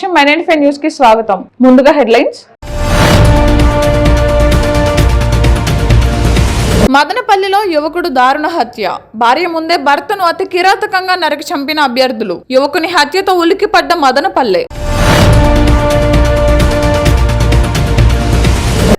ప్రతిపక్షం MN5 news కి స్వాగతం. ముందుగా హెడ్లైన్స్. మదనపల్లిలో యువకుడు దారుణ హత్య. భార్య ముందే భర్తను అతి కిరాతకంగా నరికి చంపిన అభ్యర్థులు. యువకుని హత్యతో ఉలిక్కిపడ్డ మదనపల్లె.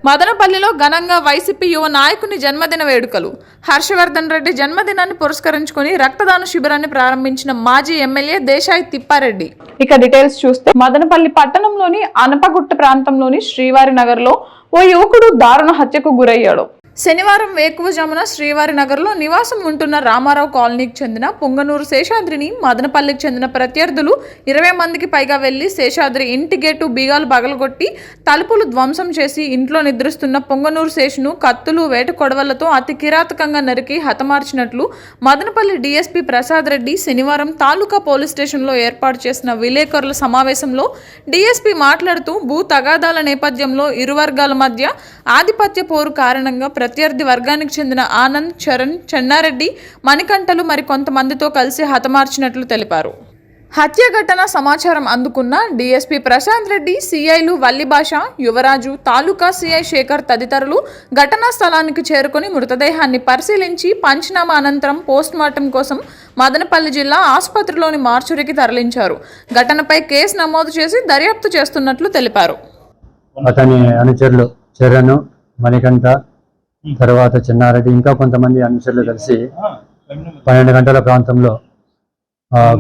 మదనపల్లిలో ఘనంగా వైసీపీ యువ నాయకుని జన్మదిన వేడుకలు. హర్షవర్ధన్ రెడ్డి జన్మదినాన్ని పురస్కరించుకుని రక్తదాన శిబిరాన్ని ప్రారంభించిన మాజీ ఎమ్మెల్యే దేశాయి తిప్పారెడ్డి. ఇక డీటెయిల్స్ చూస్తే మదనపల్లి పట్టణంలోని అనపగుట్ట ప్రాంతంలోని శ్రీవారి నగర్ లో ఓ యువకుడు దారుణ హత్యకు గురయ్యాడు. శనివారం వేకువజామున శ్రీవారి నగర్లో నివాసం ఉంటున్న రామారావు కాలనీకి చెందిన పొంగనూరు శేషాద్రిని మదనపల్లికి చెందిన ప్రత్యర్థులు 20 మందికి పైగా వెళ్లి శేషాద్రి ఇంటి గేటు బీగాలు పగలగొట్టి తలుపులు ధ్వంసం చేసి ఇంట్లో నిద్రిస్తున్న పొంగనూరు శేషును కత్తులు వేట కొడవలతో అతి కిరాతకంగా నరికి హతమార్చినట్లు మదనపల్లి డీఎస్పీ ప్రసాద్ రెడ్డి శనివారం తాలూకా పోలీస్ స్టేషన్లో ఏర్పాటు చేసిన విలేకరుల సమావేశంలో డీఎస్పీ మాట్లాడుతూ భూ తగాదాల నేపథ్యంలో ఇరు వర్గాల మధ్య ఆధిపత్య పోరు కారణంగా ప్రత్యర్థి వర్గానికి చెందిన ఆనంద్, చరణ్, చెన్నారెడ్డి, మణికంఠలు మరికొంతమందితో కలిసి హతమార్చినట్లు తెలిపారు. హత్య ఘటన సమాచారం అందుకున్న డీఎస్పీ ప్రశాంత్ రెడ్డి, సిఐలు వల్లిభాష, యువరాజు, తాలూకా సిఐ శేఖర్ తదితరులు ఘటనా స్థలానికి చేరుకుని మృతదేహాన్ని పరిశీలించి పంచనామా అనంతరం పోస్టుమార్టం కోసం మదనపల్లి జిల్లా ఆసుపత్రిలోని మార్చురికి తరలించారు. ఘటనపై కేసు నమోదు చేసి దర్యాప్తు చేస్తున్నట్లు తెలిపారు. అతని అనుచరులు చరణ్, మణికంఠ, తర్వాత చెన్నారెడ్డి ఇంకా కొంతమంది అనుచరులు కలిసి 12 గంటల ప్రాంతంలో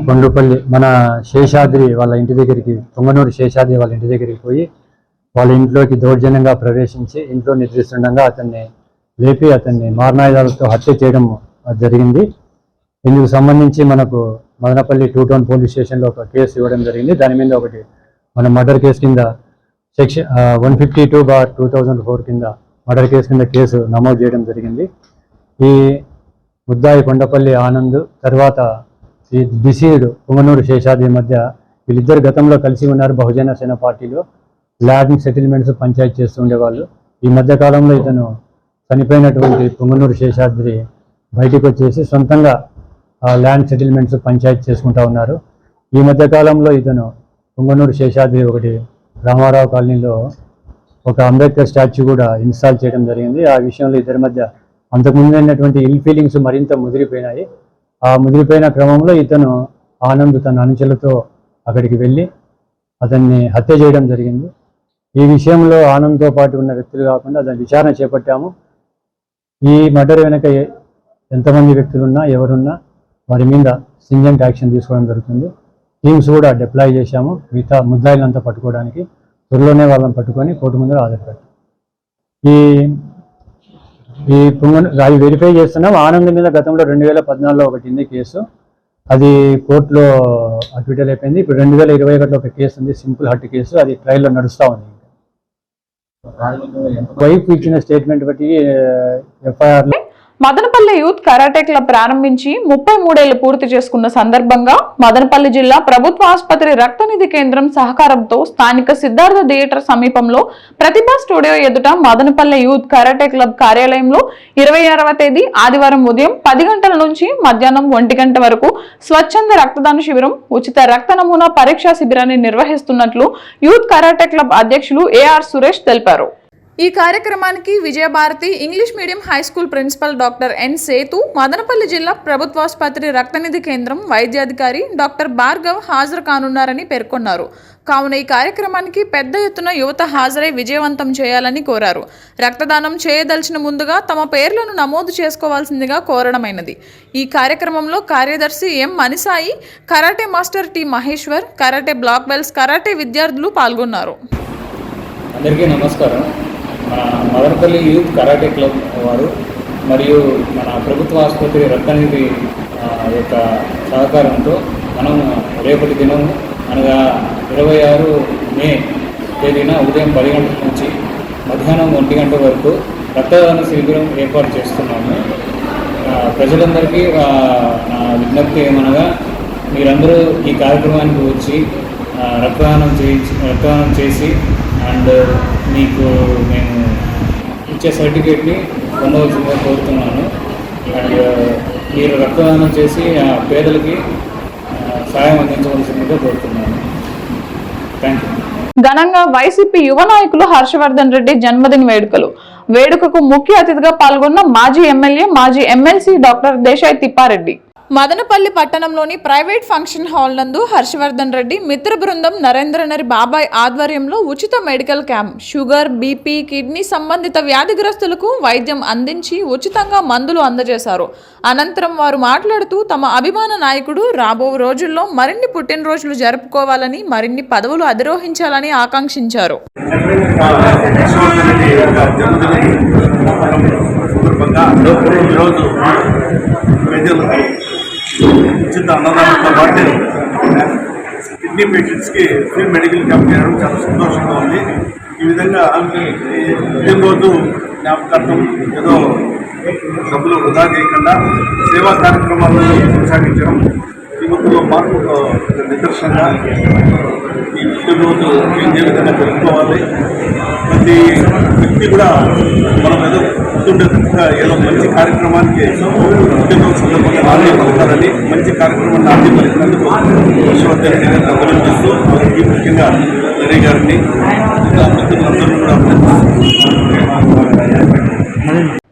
కొండుపల్లి మన శేషాద్రి వాళ్ళ ఇంటి దగ్గరికి, పొంగనూరు శేషాద్రి వాళ్ళ ఇంటి దగ్గరికి పోయి వాళ్ళ ఇంట్లోకి దౌర్జన్యంగా ప్రవేశించి ఇంట్లో నిద్రిస్తుండగా అతన్ని లేపి అతన్ని మారణాయుధాలతో హత్య చేయడం జరిగింది. ఇందుకు సంబంధించి మనకు మదనపల్లి 2 టౌన్ పోలీస్ స్టేషన్లో ఒక కేసు ఇవ్వడం జరిగింది. దాని మీద ఒకటి మన మర్డర్ కేసు కింద సెక్షన్ 152/2004 కింద మర్డర్ కేసు కింద కేసు నమోదు చేయడం జరిగింది. ఈ ముద్దాయి కొండపల్లి ఆనంద్ తర్వాత ఈ డిసీడ్ పొంగనూరు శేషాద్రి మధ్య వీళ్ళిద్దరు గతంలో కలిసి ఉన్నారు. బహుజన సేన పార్టీలో ల్యాండ్ సెటిల్మెంట్స్ పంచాయతీ చేస్తూ ఉండేవాళ్ళు. ఈ మధ్య కాలంలో ఇతను చనిపోయినటువంటి పొంగనూరు శేషాద్రి బయటకు వచ్చేసి సొంతంగా ల్యాండ్ సెటిల్మెంట్స్ పంచాయతీ చేసుకుంటా ఉన్నారు. ఈ మధ్య కాలంలో ఇతను పొంగనూరు శేషాద్రి ఒకటి రామారావు కాలనీలో ఒక అంబేద్కర్ స్టాచ్యూ కూడా ఇన్స్టాల్ చేయడం జరిగింది. ఆ విషయంలో ఇద్దరి మధ్య అంతకుముందు అయినటువంటి ఇల్ ఫీలింగ్స్ మరింత ముదిరిపోయినాయి. ఆ ముదిరిపోయిన క్రమంలో ఇతను ఆనంద్ తన అనుచరులతో అక్కడికి వెళ్ళి అతన్ని హత్య చేయడం జరిగింది. ఈ విషయంలో ఆనంద్తో పాటు ఉన్న వ్యక్తులు కాకుండా దాని విచారణ చేపట్టాము. ఈ మర్డర్ వెనక ఎంతమంది వ్యక్తులున్నా ఎవరున్నా వారి మీద స్ట్రింజెంట్ యాక్షన్ తీసుకోవడం జరుగుతుంది. టీమ్స్ కూడా డిప్లాయ్ చేశాము మిగతా ముద్దాయిలంతా పట్టుకోవడానికి. త్వరలోనే వాళ్ళని పట్టుకొని కోర్టు ముందు హాజరుపెట్టాం. ఈ అది వెరిఫై చేస్తున్నాం. ఆనంద్ మీద గతంలో 2014లో ఒకటి ఉంది కేసు. అది కోర్టులో అడ్మిటల్ అయిపోయింది. ఇప్పుడు 2021లో ఒక కేసు ఉంది, సింపుల్ హట్ కేసు. అది ట్రయల్లో నడుస్తూ ఉంది. వైఫ్ ఇచ్చిన స్టేట్మెంట్ బట్టి ఎఫ్ఐఆర్లో మదనపల్లి యూత్ కరాటే క్లబ్ ప్రారంభించి 33 ఏళ్లు పూర్తి చేసుకున్న సందర్భంగా మదనపల్లి జిల్లా ప్రభుత్వ ఆసుపత్రి రక్తనిధి కేంద్రం సహకారంతో స్థానిక సిద్ధార్థ థియేటర్ సమీపంలో ప్రతిభా స్టూడియో ఎదుట మదనపల్లి యూత్ కరాటే క్లబ్ కార్యాలయంలో 26వ తేదీ ఆదివారం ఉదయం 10 గంటల నుంచి మధ్యాహ్నం 1 గంట వరకు స్వచ్ఛంద రక్తదాన శిబిరం, ఉచిత రక్త నమూనా పరీక్షా శిబిరాన్ని నిర్వహిస్తున్నట్లు యూత్ కరాటే క్లబ్ అధ్యక్షులు ఏఆర్ సురేష్ తెలిపారు. ఈ కార్యక్రమానికి Vijayabharati English medium high school principal doctor N Sethu, Madanapalle జిల్లా ప్రభుత్వాసుపత్రి రక్తనిధి కేంద్రం వైద్యాధికారి డాక్టర్ భార్గవ్ హాజరు కానున్నారని పేర్కొన్నారు. కావున ఈ కార్యక్రమానికి పెద్ద ఎత్తున యువత హాజరై విజయవంతం చేయాలని కోరారు. రక్తదానం చేయదలిచిన ముందుగా తమ పేర్లను నమోదు చేసుకోవాల్సిందిగా కోరడమైనది. ఈ కార్యక్రమంలో కార్యదర్శి M Manisai, karate master T Maheshwar, karate black belts karate విద్యార్థులు పాల్గొన్నారు. అందరికీ నమస్కారం. మన మదనపల్లి యూత్ కరాటే క్లబ్ వారు మరియు మన ప్రభుత్వ ఆసుపత్రి రక్తనిధి యొక్క సహకారంతో మనం రేపటి దినం అనగా 26 మే తేదీన ఉదయం 10 గంటల నుంచి మధ్యాహ్నం 1 గంట వరకు రక్తదాన శిబిరం ఏర్పాటు చేస్తున్నాము. ప్రజలందరికీ నా విజ్ఞప్తి ఏమనగా మీరందరూ ఈ కార్యక్రమానికి వచ్చి రక్తదానం చేసి అండ్ మీకు మేము ఇచ్చే సర్టిఫికేట్ని పొందవలసిందిగా కోరుతున్నాను. అండ్ మీరు రక్తదానం చేసి పేదలకి సాయం అందించవలసిందిగా కోరుతున్నాను. Thank you. ఘనంగా వైసీపీ యువ నాయకులు హర్షవర్ధన్ రెడ్డి జన్మదిన వేడుకకు ముఖ్య అతిథిగా పాల్గొన్న మాజీ ఎమ్మెల్యే మాజీ ఎమ్మెల్సీ డాక్టర్ దేశాయ్ తిప్పారెడ్డి. మదనపల్లి పట్టణంలోని ప్రైవేట్ ఫంక్షన్ హాల్ నందు హర్షవర్ధన్ రెడ్డి మిత్ర బృందం నరేంద్రనరి బాబాయ్ ఆధ్వర్యంలో ఉచిత medical camp, sugar, BP, kidney సంబంధిత వ్యాధిగ్రస్తులకు వైద్యం అందించి ఉచితంగా మందులు అందజేశారు. అనంతరం వారు మాట్లాడుతూ తమ అభిమాన నాయకుడు రాబో రోజుల్లో మరిన్ని పుట్టినరోజులు జరుపుకోవాలని, మరిన్ని పదవులు అధిరోహించాలని ఆకాంక్షించారు. ఉచిత అన్నదానంతో పాటు కిడ్నీ పేషెంట్స్కి ఫ్రీ మెడికల్ క్యాంప్ చేయడం చాలా సంతోషంగా ఉంది. ఈ విధంగా పుట్టినరోజు జ్ఞాపకార్థం ఏదో డబ్బులు వృధా చేయకుండా సేవా కార్యక్రమాలను కొనసాగించడం యువతలో మార్పు నిదర్శనంగా ఈ పుట్టినరోజు ఏ విధంగా జరుపుకోవాలి. ప్రతి వ్యక్తి కూడా మనం ఏదో గుర్తుండేటట్టుగా ఏదో మంచి కార్యక్రమానికి పుట్టినరోజు సందర్భంగా నాణ్య పడతారని మంచి కార్యక్రమాన్ని నాణ్య పలికినందుకు హర్షవర్ధన్ రెడ్డి గారిని అభినందిస్తూ వారికి ముఖ్యంగా హరి గారిని మిత్రులందరూ కూడా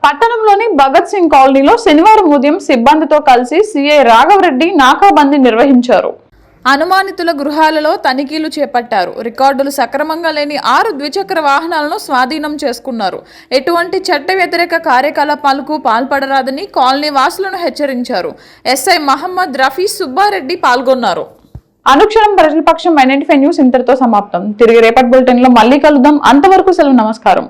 పట్టణంలోని భగత్ సింగ్ కాలనీలో శనివారం ఉదయం సిబ్బందితో కలిసి సీఐ రాఘవరెడ్డి నాకాబందీ నిర్వహించారు. అనుమానితుల గృహాలలో తనిఖీలు చేపట్టారు. రికార్డులు సక్రమంగా లేని 6 ద్విచక్ర వాహనాలను స్వాధీనం చేసుకున్నారు. ఎటువంటి చట్ట వ్యతిరేక కార్యకలాపాలకు పాల్పడరాదని కాలనీ వాసులను హెచ్చరించారు. ఎస్ఐ మహమ్మద్ రఫీ సుబ్బారెడ్డి పాల్గొన్నారు. అనుక్షణం ప్రజలపక్షం 95 న్యూస్ ఇంతటితో సమాప్తం. తిరిగి రేపటి బులెటిన్ లో మళ్ళీ కలుద్దాం. అంతవరకు సెలవు. నమస్కారం.